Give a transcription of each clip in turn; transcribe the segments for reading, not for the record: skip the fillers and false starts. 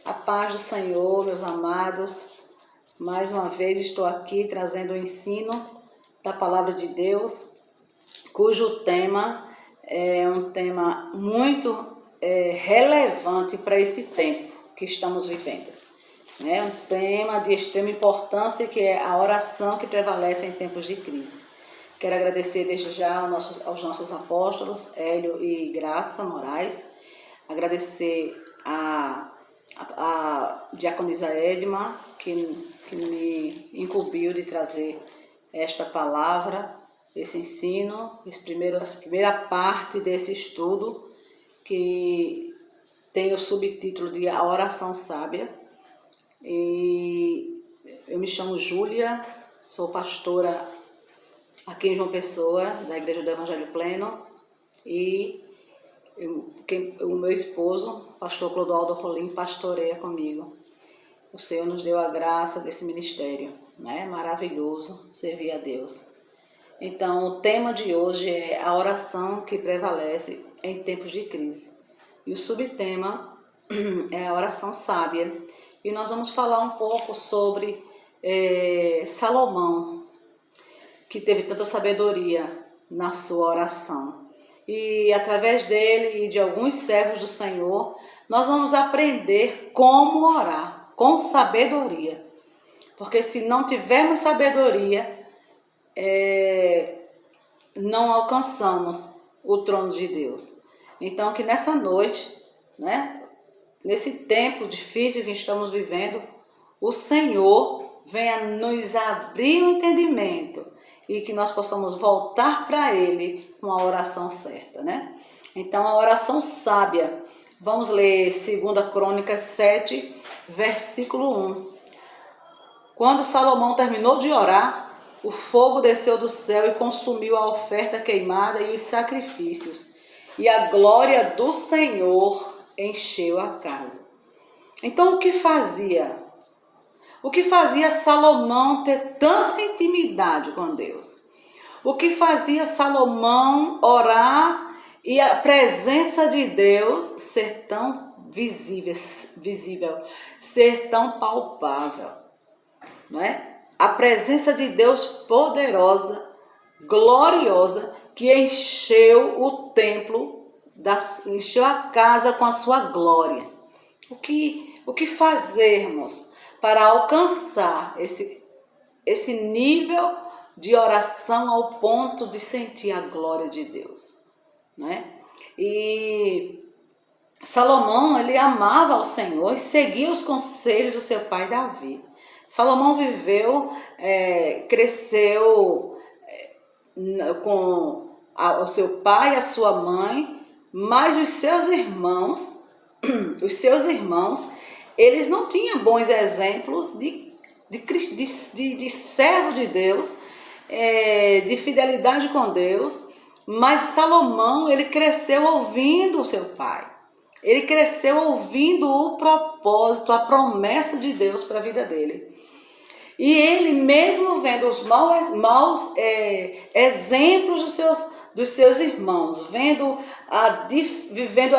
A paz do Senhor, meus amados. Mais uma vez estou aqui trazendo o ensino da Palavra de Deus, cujo tema é um tema muito relevante para esse tempo que estamos vivendo. É um tema de extrema importância, que é a oração que prevalece em tempos de crise. Quero agradecer desde já aos nossos apóstolos, Hélio e Graça Moraes, agradecer a diaconisa Edma, que me incumbiu de trazer esta palavra, esse ensino, essa primeira parte desse estudo, que tem o subtítulo de A Oração Sábia. E eu me chamo Júlia, sou pastora aqui em João Pessoa, da Igreja do Evangelho Pleno, e o meu esposo, pastor Clodoaldo Rolim, pastoreia comigo. O Senhor nos deu a graça desse ministério, né? Maravilhoso servir a Deus. Então, o tema de hoje é a oração que prevalece em tempos de crise. E o subtema é a oração sábia. E nós vamos falar um pouco sobre Salomão, que teve tanta sabedoria na sua oração. E através dele e de alguns servos do Senhor, nós vamos aprender como orar com sabedoria. Porque se não tivermos sabedoria, não alcançamos o trono de Deus. Então, que nessa noite, né, nesse tempo difícil que estamos vivendo, o Senhor venha nos abrir o entendimento e que nós possamos voltar para Ele com a oração certa, né? Então, a oração sábia. Vamos ler 2 Crônicas 7, versículo 1. Quando Salomão terminou de orar, o fogo desceu do céu e consumiu a oferta queimada e os sacrifícios, e a glória do Senhor encheu a casa. Então, o que fazia? O que fazia Salomão ter tanta intimidade com Deus? O que fazia Salomão orar e a presença de Deus ser tão visível, ser tão palpável, não é? A presença de Deus poderosa, gloriosa, que encheu o templo, encheu a casa com a sua glória. O que fazermos para alcançar esse nível de oração ao ponto de sentir a glória de Deus, né? E Salomão, ele amava ao Senhor e seguia os conselhos do seu pai Davi. Salomão viveu, cresceu com o seu pai e a sua mãe, mas os seus irmãos, eles não tinham bons exemplos de servo de Deus, de fidelidade com Deus. Mas Salomão, ele cresceu ouvindo o seu pai. Ele cresceu ouvindo o propósito, a promessa de Deus para a vida dele. E ele, mesmo vendo os maus exemplos dos seus irmãos, vivendo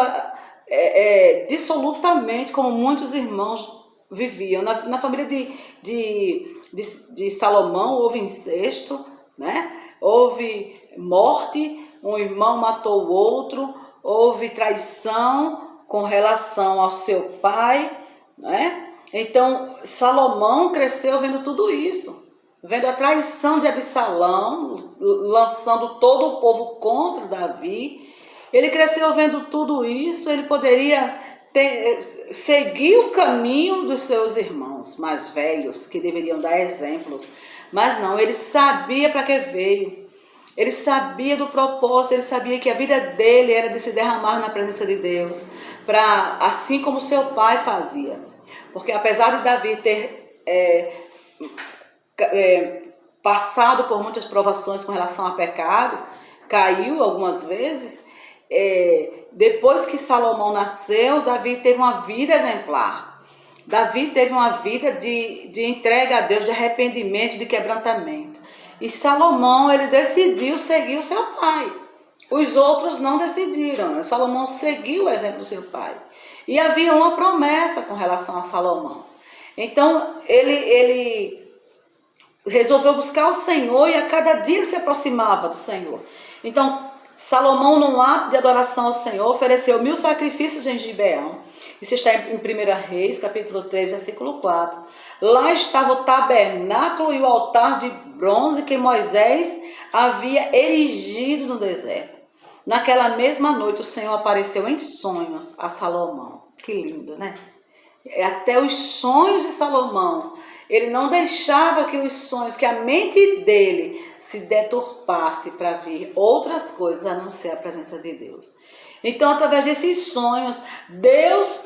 dissolutamente como muitos irmãos viviam. Na família de Salomão houve incesto, né? Houve morte, um irmão matou o outro, houve traição com relação ao seu pai, né? Então, Salomão cresceu vendo tudo isso, vendo a traição de Absalão, lançando todo o povo contra Davi. Ele cresceu vendo tudo isso. Ele poderia seguir o caminho dos seus irmãos mais velhos, que deveriam dar exemplos, mas não, ele sabia para que veio. Ele sabia do propósito, ele sabia que a vida dele era de se derramar na presença de Deus, assim como seu pai fazia. Porque apesar de Davi ter passado por muitas provações com relação a pecado, caiu algumas vezes, depois que Salomão nasceu, Davi teve uma vida exemplar. Davi teve uma vida de entrega a Deus, de arrependimento, de quebrantamento. E Salomão, ele decidiu seguir o seu pai. Os outros não decidiram. Salomão seguiu o exemplo do seu pai. E havia uma promessa com relação a Salomão. Então, ele resolveu buscar o Senhor e a cada dia se aproximava do Senhor. Então, Salomão, num ato de adoração ao Senhor, ofereceu 1000 sacrifícios em Gibeão. Isso está em 1 Reis, capítulo 3, versículo 4. Lá estava o tabernáculo e o altar de bronze que Moisés havia erigido no deserto. Naquela mesma noite, o Senhor apareceu em sonhos a Salomão. Que lindo, né? Até os sonhos de Salomão, ele não deixava que os sonhos, que a mente dele se deturpasse para vir outras coisas a não ser a presença de Deus. Então, através desses sonhos, Deus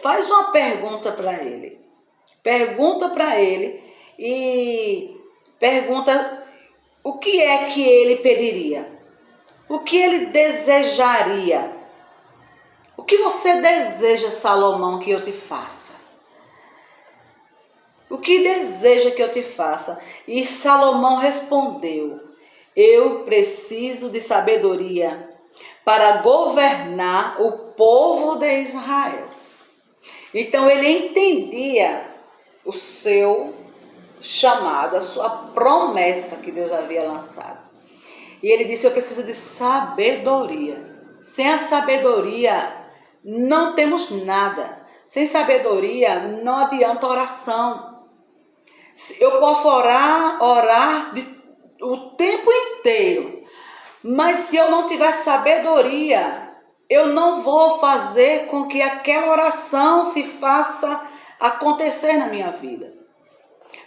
faz uma pergunta para ele. Pergunta para ele e pergunta o que é que ele pediria. O que ele desejaria. O que você deseja, Salomão, que eu te faça? O que deseja que eu te faça? E Salomão respondeu: eu preciso de sabedoria para governar o povo de Israel. Então ele entendia o seu chamado, a sua promessa que Deus havia lançado. E ele disse: eu preciso de sabedoria. Sem a sabedoria não temos nada. Sem sabedoria não adianta oração. Eu posso orar o tempo inteiro, mas se eu não tiver sabedoria, eu não vou fazer com que aquela oração se faça acontecer na minha vida.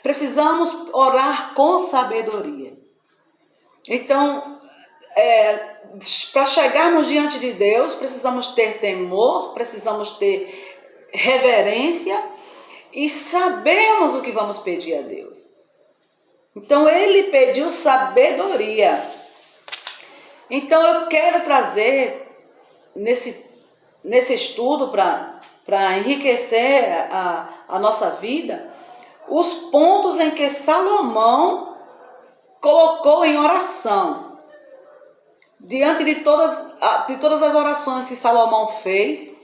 Precisamos orar com sabedoria. Então, para chegarmos diante de Deus, precisamos ter temor, precisamos ter reverência e sabemos o que vamos pedir a Deus. Então, ele pediu sabedoria. Então, eu quero trazer nesse estudo para enriquecer a nossa vida, os pontos em que Salomão colocou em oração. Diante de todas as orações que Salomão fez,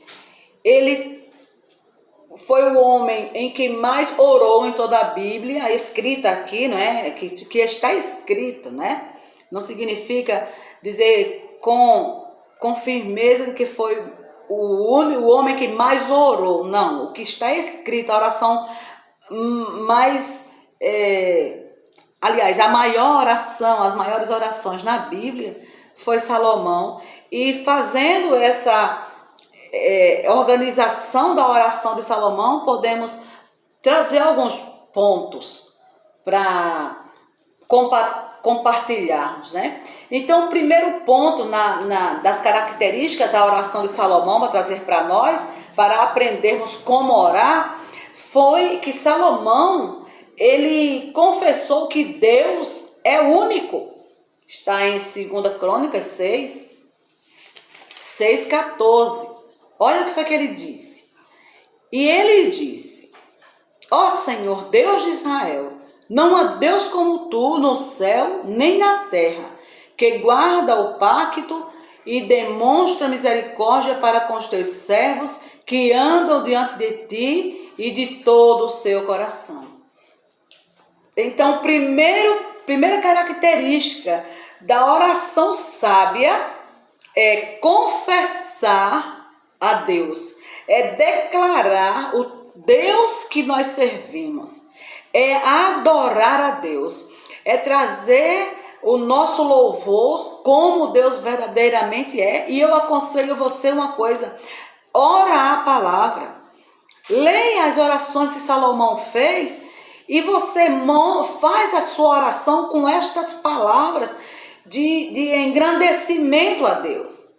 ele foi o homem em que mais orou em toda a Bíblia, escrita aqui, não é? Que está escrito, né? Não significa dizer com firmeza de que foi o homem que mais orou. Não, o que está escrito, a oração mais... aliás, a maior oração, as maiores orações na Bíblia foi Salomão. E fazendo essa organização da oração de Salomão, podemos trazer alguns pontos para compartilharmos, né? Então, o primeiro ponto das características da oração de Salomão, para trazer para nós, para aprendermos como orar, foi que Salomão, ele confessou que Deus é único. Está em 2 Crônicas 6:14. Olha o que foi que ele disse. E ele disse: ó Senhor, Deus de Israel, não há Deus como tu no céu nem na terra, que guarda o pacto e demonstra misericórdia para com os teus servos que andam diante de ti e de todo o seu coração. Então, primeira característica da oração sábia é confessar a Deus, é declarar o Deus que nós servimos, é adorar a Deus, é trazer o nosso louvor como Deus verdadeiramente é. E eu aconselho você uma coisa: ora a palavra, leia as orações que Salomão fez e você faz a sua oração com estas palavras de engrandecimento a Deus.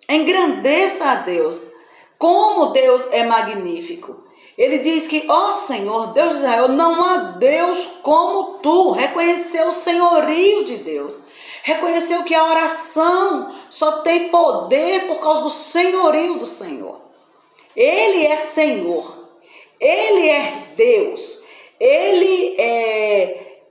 Engrandeça a Deus. Como Deus é magnífico. Ele diz que, ó Senhor, Deus de Israel, não há Deus como tu. Reconheceu o senhorio de Deus. Reconheceu que a oração só tem poder por causa do senhorio do Senhor. Ele é Senhor. Ele é Deus. Ele é...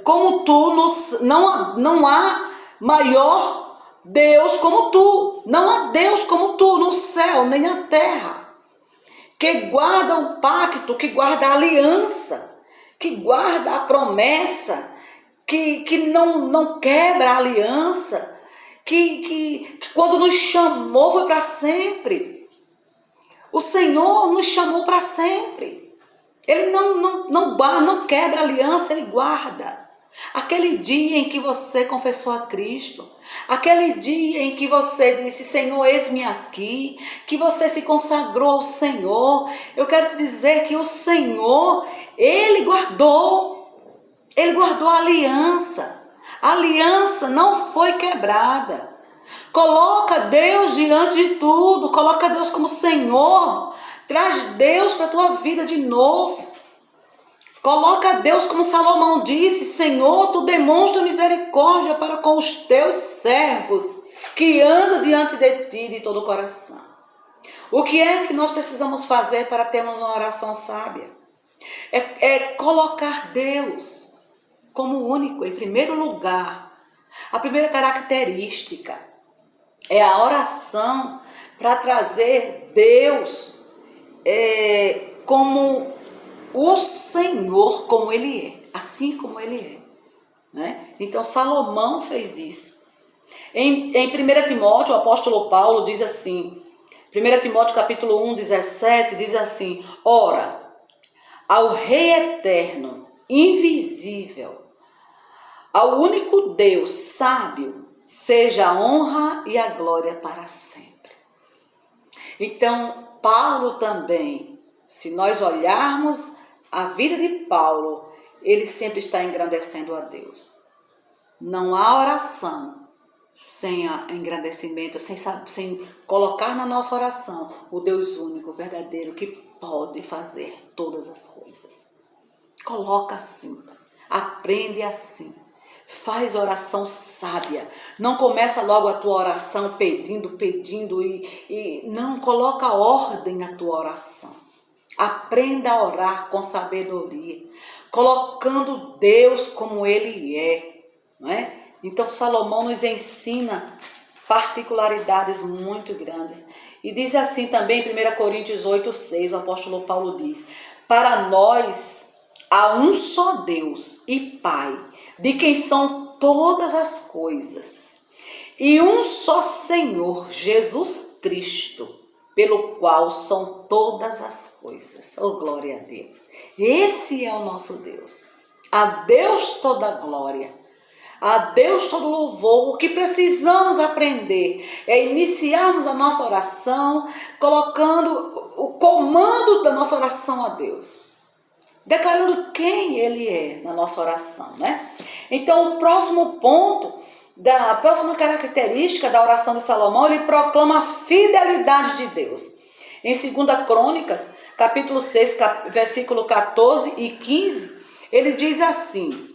como tu, não há maior Deus como tu. Não há Deus como tu no céu, nem na terra. Que guarda o pacto, que guarda a aliança, que guarda a promessa, que não quebra a aliança, que quando nos chamou foi para sempre. O Senhor nos chamou para sempre. Ele não quebra a aliança, Ele guarda. Aquele dia em que você confessou a Cristo, aquele dia em que você disse, Senhor, eis-me aqui, que você se consagrou ao Senhor, eu quero te dizer que o Senhor, Ele guardou a aliança. A aliança não foi quebrada. Coloca Deus diante de tudo, coloca Deus como Senhor, traz Deus para a tua vida de novo. Coloca Deus como Salomão disse, Senhor, tu demonstra misericórdia para com os teus servos, que andam diante de ti de todo o coração. O que é que nós precisamos fazer para termos uma oração sábia? É colocar Deus como único, em primeiro lugar. A primeira característica é a oração para trazer Deus como o Senhor, como Ele é, assim como Ele é. Né? Então Salomão fez isso. Em 1 Timóteo, o apóstolo Paulo diz assim, 1 Timóteo capítulo 1, 17, diz assim, ora, ao Rei eterno, invisível, ao único Deus sábio, seja a honra e a glória para sempre. Então, Paulo também, se nós olharmos a vida de Paulo, ele sempre está engrandecendo a Deus. Não há oração sem engrandecimento, sem colocar na nossa oração o Deus único, verdadeiro, que pode fazer todas as coisas. Coloca assim, aprende assim. Faz oração sábia. Não começa logo a tua oração pedindo e não coloca ordem na tua oração. Aprenda a orar com sabedoria, colocando Deus como Ele é, não é? Então Salomão nos ensina particularidades muito grandes. E diz assim também em 1 Coríntios 8:6, o apóstolo Paulo diz, para nós há um só Deus e Pai, de quem são todas as coisas, e um só Senhor, Jesus Cristo, pelo qual são todas as coisas. Oh, glória a Deus. Esse é o nosso Deus. A Deus toda a glória. A Deus todo louvor. O que precisamos aprender é iniciarmos a nossa oração colocando o comando da nossa oração a Deus. Declarando quem Ele é na nossa oração, né? Então, o próximo ponto, a próxima característica da oração de Salomão, ele proclama a fidelidade de Deus. Em 2 Crônicas, capítulo 6, versículo 14 e 15, ele diz assim,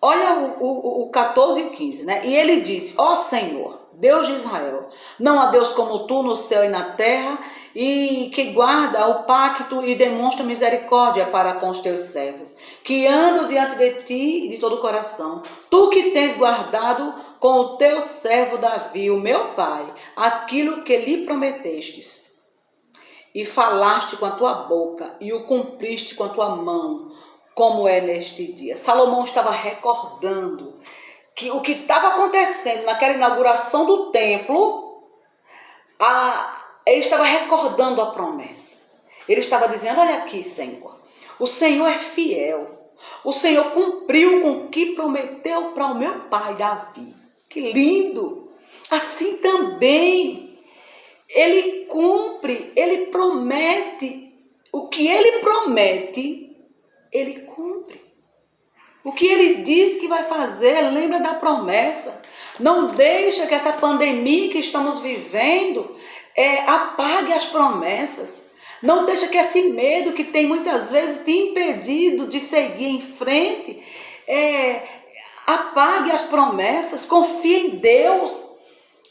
olha o 14 e 15, né? E ele disse, ó Senhor, Deus de Israel, não há Deus como tu no céu e na terra, e que guarda o pacto e demonstra misericórdia para com os teus servos, que andam diante de ti de todo o coração. Tu que tens guardado com o teu servo Davi, o meu pai, aquilo que lhe prometestes, e falaste com a tua boca, e o cumpriste com a tua mão, como é neste dia. Salomão estava recordando que o que estava acontecendo naquela inauguração do templo, ele estava recordando a promessa. Ele estava dizendo, olha aqui, Senhor, o Senhor é fiel. O Senhor cumpriu com o que prometeu para o meu pai, Davi. Que lindo! Assim também, Ele cumpre, Ele promete. O que Ele promete, Ele cumpre. O que Ele diz que vai fazer, lembra da promessa. Não deixa que essa pandemia que estamos vivendo apague as promessas. Não deixa que esse medo que tem muitas vezes te impedido de seguir em frente, apague as promessas. Confia em Deus.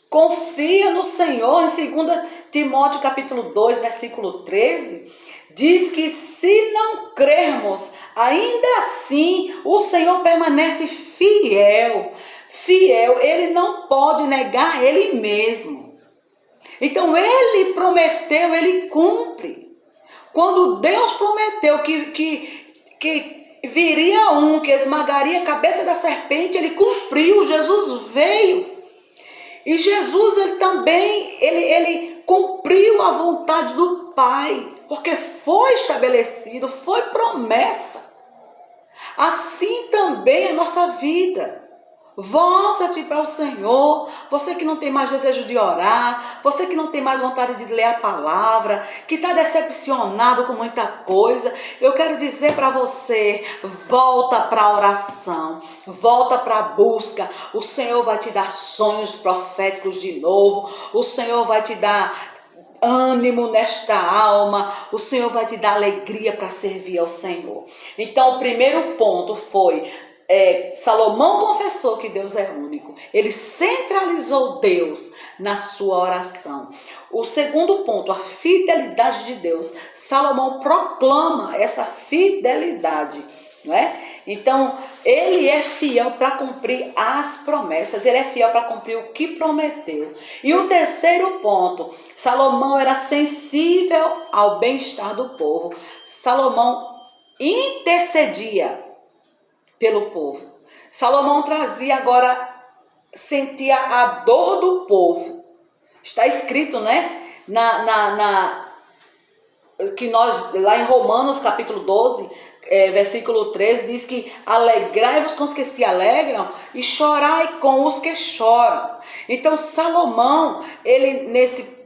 Confia no Senhor. Em 2 Timóteo capítulo 2, versículo 13, diz que se não crermos, ainda assim o Senhor permanece fiel. Fiel, ele não pode negar ele mesmo. Então ele prometeu, ele cumpre. Quando Deus prometeu que viria um que esmagaria a cabeça da serpente, ele cumpriu, Jesus veio. E Jesus, ele também, ele cumpriu a vontade do Pai, porque foi estabelecido, foi promessa. Assim também a nossa vida. Volta-te para o Senhor, você que não tem mais desejo de orar, você que não tem mais vontade de ler a palavra, que está decepcionado com muita coisa, eu quero dizer para você, volta para a oração, volta para a busca, o Senhor vai te dar sonhos proféticos de novo, o Senhor vai te dar ânimo nesta alma, o Senhor vai te dar alegria para servir ao Senhor. Então o primeiro ponto foi, Salomão confessou que Deus é único. Ele centralizou Deus na sua oração. O segundo ponto, a fidelidade de Deus. Salomão proclama essa fidelidade, não é? Então, ele é fiel para cumprir as promessas, ele é fiel para cumprir o que prometeu. E o terceiro ponto, Salomão era sensível ao bem-estar do povo. Salomão intercedia pelo povo. Salomão trazia agora, sentia a dor do povo. Está escrito, né? Que nós, lá em Romanos capítulo 12, versículo 13, diz que alegrai-vos com os que se alegram e chorai com os que choram. Então Salomão, ele nesse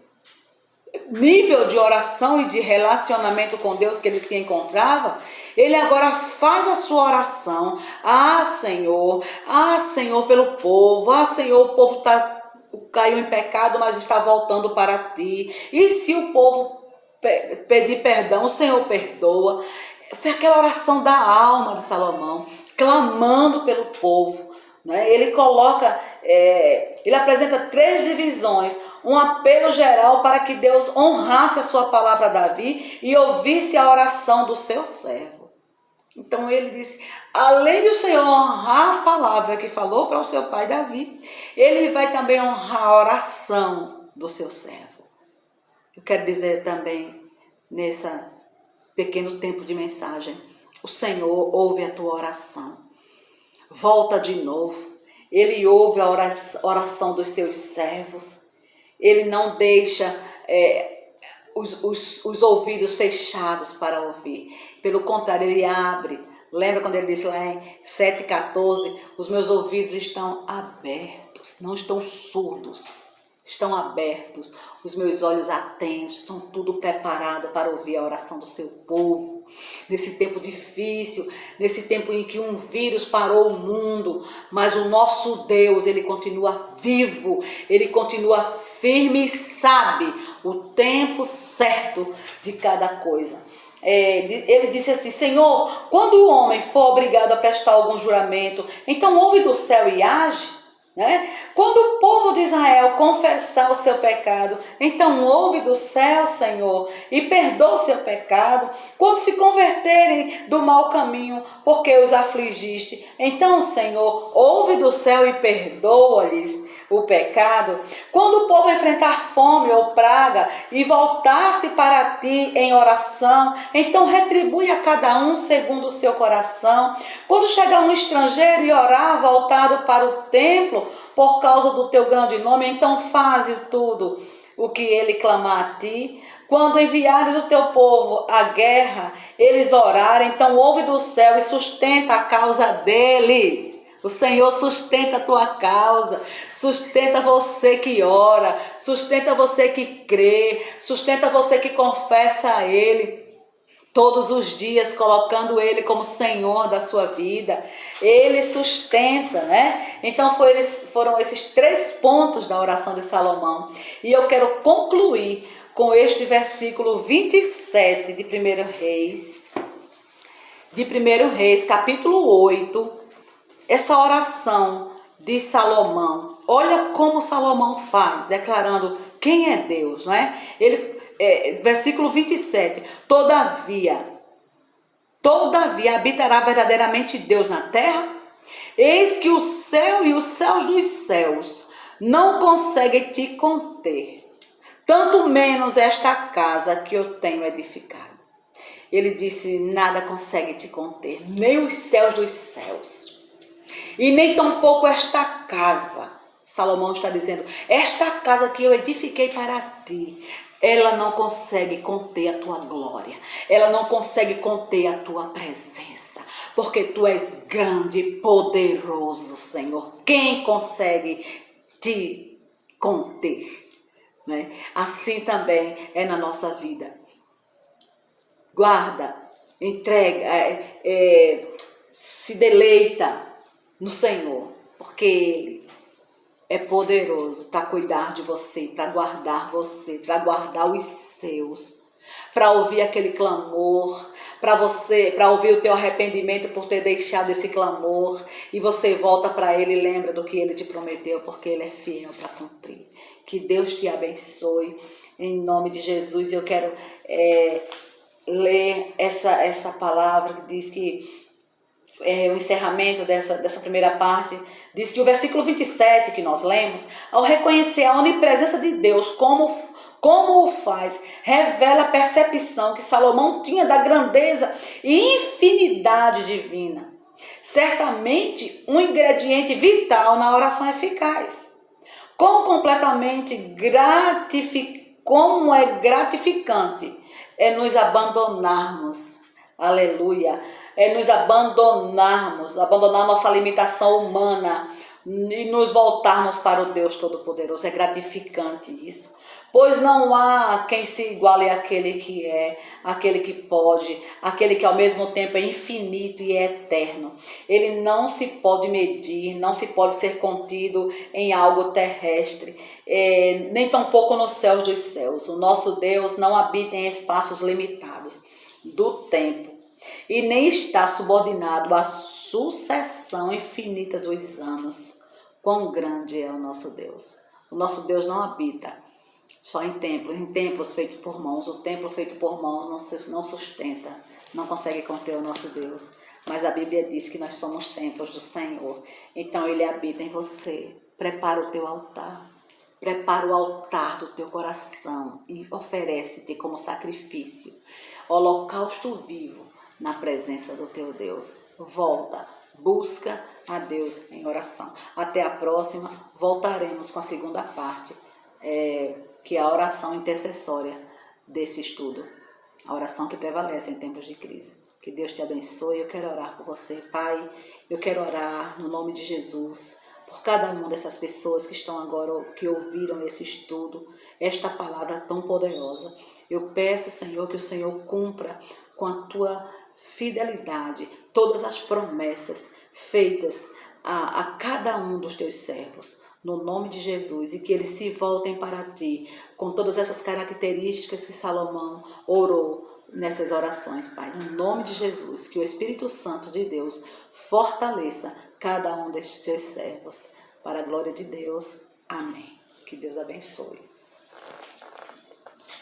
nível de oração e de relacionamento com Deus que ele se encontrava, ele agora faz a sua oração. Senhor, Senhor, pelo povo. Senhor, o povo caiu em pecado, mas está voltando para ti. E se o povo pedir perdão, o Senhor perdoa. Foi aquela oração da alma de Salomão, clamando pelo povo, né? Ele coloca, ele apresenta 3 divisões, um apelo geral para que Deus honrasse a sua palavra a Davi e ouvisse a oração do seu servo. Então ele disse, além de o Senhor honrar a palavra que falou para o seu pai Davi, ele vai também honrar a oração do seu servo. Eu quero dizer também, nesse pequeno tempo de mensagem, o Senhor ouve a tua oração. Volta de novo. Ele ouve a oração dos seus servos. Ele não deixa os ouvidos fechados para ouvir. Pelo contrário, ele abre. Lembra quando ele disse lá em 7,14, os meus ouvidos estão abertos, não estão surdos, estão abertos, os meus olhos atentos, estão tudo preparado para ouvir a oração do seu povo. Nesse tempo difícil, nesse tempo em que um vírus parou o mundo, mas o nosso Deus, ele continua vivo, ele continua firme e sabe o tempo certo de cada coisa. Ele disse assim, Senhor, quando o homem for obrigado a prestar algum juramento, então ouve do céu e age, né? Quando o povo de Israel confessar o seu pecado, então ouve do céu, Senhor, e perdoa o seu pecado. Quando se converterem do mau caminho, porque os afligiste, então, Senhor, ouve do céu e perdoa-lhes o pecado. Quando o povo enfrentar fome ou praga e voltar-se para ti em oração, então retribui a cada um segundo o seu coração. Quando chegar um estrangeiro e orar voltado para o templo por causa do teu grande nome, então faze tudo o que ele clamar a ti. Quando enviares o teu povo à guerra, eles orarem, então ouve do céu e sustenta a causa deles. O Senhor sustenta a tua causa, sustenta você que ora, sustenta você que crê, sustenta você que confessa a Ele todos os dias, colocando Ele como Senhor da sua vida. Ele sustenta, né? Então foram esses 3 pontos da oração de Salomão. E eu quero concluir com este versículo 27 de 1 Reis, capítulo 8, essa oração de Salomão. Olha como Salomão faz, declarando quem é Deus, não é? versículo 27. Todavia habitará verdadeiramente Deus na terra? Eis que o céu e os céus dos céus não conseguem te conter, tanto menos esta casa que eu tenho edificado. Ele disse, nada consegue te conter, nem os céus dos céus, e nem tampouco esta casa. Salomão está dizendo, esta casa que eu edifiquei para ti, ela não consegue conter a tua glória, ela não consegue conter a tua presença, porque tu és grande e poderoso, Senhor. Quem consegue te conter? Né? Assim também é na nossa vida. Guarda, entrega, se deleita no Senhor, porque Ele é poderoso para cuidar de você, para guardar você, para guardar os seus, para ouvir aquele clamor, para ouvir o teu arrependimento por ter deixado esse clamor, e você volta para Ele e lembra do que Ele te prometeu, porque Ele é fiel para cumprir. Que Deus te abençoe, em nome de Jesus. Eu quero ler essa palavra que diz que o encerramento dessa primeira parte, diz que o versículo 27 que nós lemos, ao reconhecer a onipresença de Deus, como o faz, revela a percepção que Salomão tinha da grandeza e infinidade divina. Certamente um ingrediente vital na oração eficaz. Como é gratificante é nos abandonarmos, aleluia, abandonar nossa limitação humana e nos voltarmos para o Deus Todo-Poderoso. É gratificante isso, pois não há quem se iguale àquele que é, aquele que pode, aquele que ao mesmo tempo é infinito e é eterno. Ele não se pode medir, não se pode ser contido em algo terrestre, nem tampouco nos céus dos céus. O nosso Deus não habita em espaços limitados do tempo, e nem está subordinado à sucessão infinita dos anos. Quão grande é o nosso Deus! O nosso Deus não habita só em templos feitos por mãos. O templo feito por mãos não sustenta, não consegue conter o nosso Deus. Mas a Bíblia diz que nós somos templos do Senhor. Então Ele habita em você. Prepara o teu altar. Prepara o altar do teu coração e oferece-te como sacrifício, holocausto vivo, na presença do teu Deus. Volta, busca a Deus em oração. Até a próxima, voltaremos com a segunda parte, que é a oração intercessória desse estudo. A oração que prevalece em tempos de crise. Que Deus te abençoe. Eu quero orar por você, Pai. Eu quero orar no nome de Jesus por cada uma dessas pessoas que estão agora, que ouviram esse estudo, esta palavra tão poderosa. Eu peço, Senhor, que o Senhor cumpra com a tua fidelidade todas as promessas feitas a cada um dos teus servos, no nome de Jesus, e que eles se voltem para ti com todas essas características que Salomão orou nessas orações, Pai, no nome de Jesus. Que o Espírito Santo de Deus fortaleça cada um destes teus servos, para a glória de Deus. Amém. Que Deus abençoe.